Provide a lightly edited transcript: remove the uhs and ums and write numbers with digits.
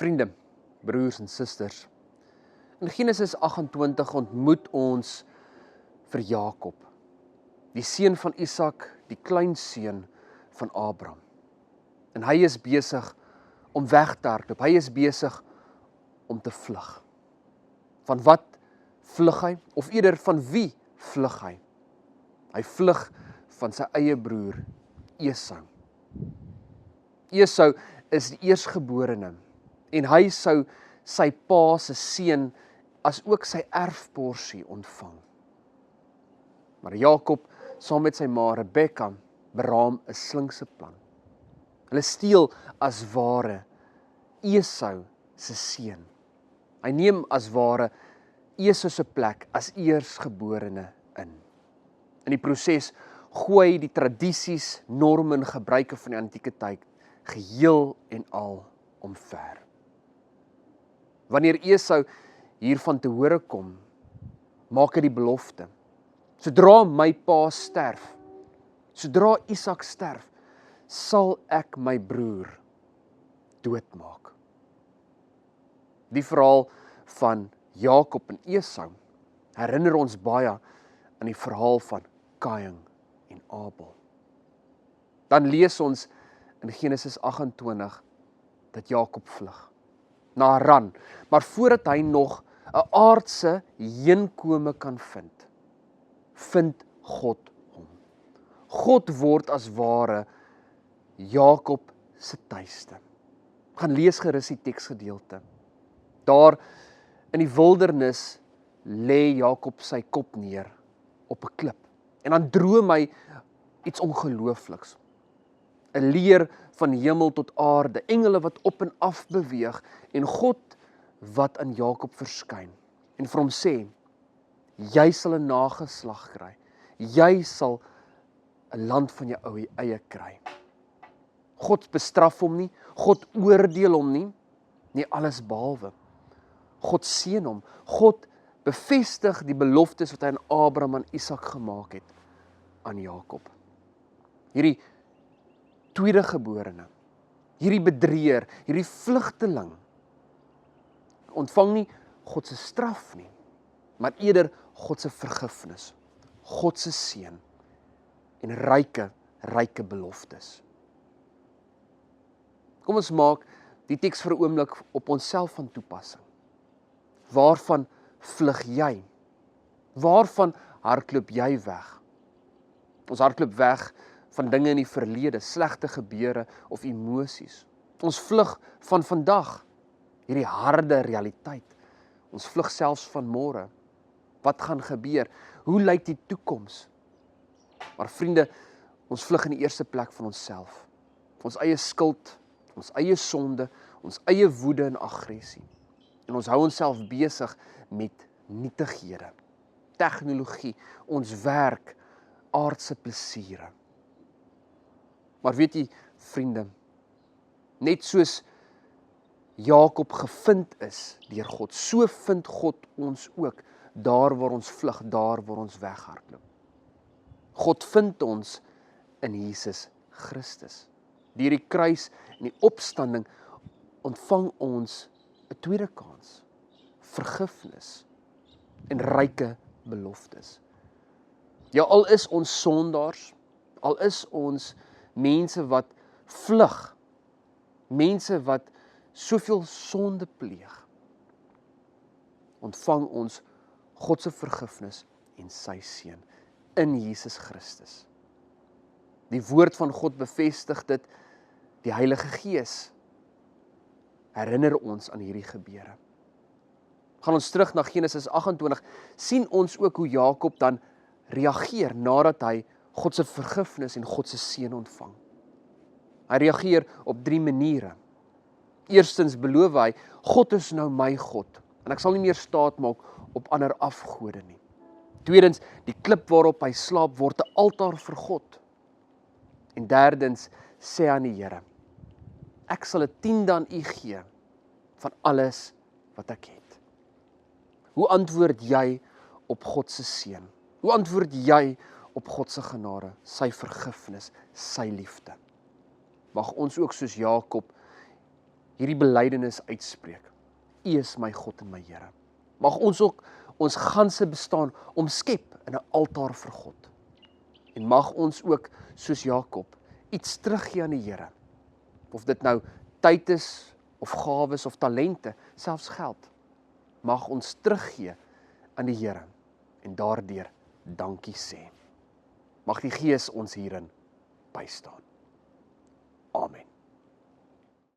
Vriende, broers en susters, in Genesis 28 ontmoet ons vir Jakob, die seun van Isak, die kleinseun van Abraham. En hy is besig om weg te hardloop, hy is besig om te vlug. Van wat vlug hy? Of eerder, van wie vlug hy? Hy vlug van sy eie broer, Esau. Esau is die eerstgeborene, en hy sou sy pa se seun as ook sy erfporsie ontvang. Maar Jakob, saam met sy ma Rebekka, beraam 'n slinkse plan. Hulle steel as ware Esau se seun. Hy neem as ware Esau se plek as eerstgeborene in. In die proses gooi die tradisies, norme en gebruike van die antieke tyd geheel en al omver. Wanneer Esau hiervan te hore kom, maak hy die belofte: sodra my pa sterf, sodra Isak sterf, sal ek my broer doodmaak. Die verhaal van Jakob en Esau herinner ons baie aan die verhaal van Kain en Abel. Dan lees ons in Genesis 28 dat Jakob vlug na Haran, maar voordat hy nog 'n aardse heenkome kan vind God hom. God word as ware Jakob se tuiste. Gaan lees gerus die teksgedeelte. Daar in die wildernis lê Jakob sy kop neer op 'n klip. En dan droom hy iets ongeloofliks. 'n Leer van hemel tot aarde, engele wat op en af beweeg, en God wat aan Jakob verskyn en vir hom sê: jy sal 'n nageslag kry. Jy sal 'n land van jou eie kry. God bestraf hom nie, God oordeel hom nie, nie alles behalwe. God seën hom. God bevestig die beloftes wat hy aan Abraham en Isak gemaak het aan Jakob. Hierdie tweedegeborene, hierdie bedrieër, hierdie vlugteling ontvang nie God se straf nie, maar eerder God se vergifnis, God se seën en ryke beloftes. Kom ons maak die teks vir 'n oomblik op onsself van toepassing. Waarvan vlug jy? Waarvan hardloop jy weg? Ons hardloop weg van dinge in die verlede, slegte gebeure of emosies. Ons vlug van vandag, hierdie harde realiteit. Ons vlug selfs van môre. Wat gaan gebeur? Hoe lyk die toekoms? Maar vriende, ons vlug in die eerste plek van onsself. Ons eie skuld, ons eie sonde, ons eie woede en aggressie. En ons hou onsself besig met nietighede, tegnologie, ons werk, aardse plesiere. Maar weet jy, vriende, net soos Jakob gevind is deur God, so vind God ons ook daar waar ons vlug, daar waar ons weghardloop. God vind ons in Jesus Christus. Deur die kruis en die opstanding ontvang ons 'n tweede kans, vergifnis en ryke beloftes. Ja, al is ons sondaars, al is ons mense wat vlug, mense wat soveel sonde pleeg, ontvang ons God se vergifnis en sy seën in Jesus Christus. Die woord van God bevestig dit, die Heilige Gees herinner ons aan hierdie gebeure. Gaan ons terug na Genesis 28, sien ons ook hoe Jakob dan reageer nadat hy God se vergifnis en God se seën ontvang. Hy reageer op 3 maniere. Eerstens beloof hy: God is nou my God, en ek sal nie meer staat maak op ander afgode nie. Tweedens, die klip waarop hy slaap word 'n altaar vir God. En derdens, sê aan die Here: ek sal 'n 10de aan U gee van alles wat ek het. Hoe antwoord jy op God se seën? Hoe antwoord jy op God se genade, sy vergifnis, sy liefde? Mag ons ook soos Jakob hierdie belydenis uitspreek. U is my God en my Here. Mag ons ook ons ganse bestaan omskep in 'n altaar vir God. En mag ons ook, soos Jakob, iets teruggee aan die Here. Of dit nou tyd is, of gawes, of talente, selfs geld. Mag ons teruggee aan die Here en daardeur dankie sê. Mag die Gees ons hierin bystaan.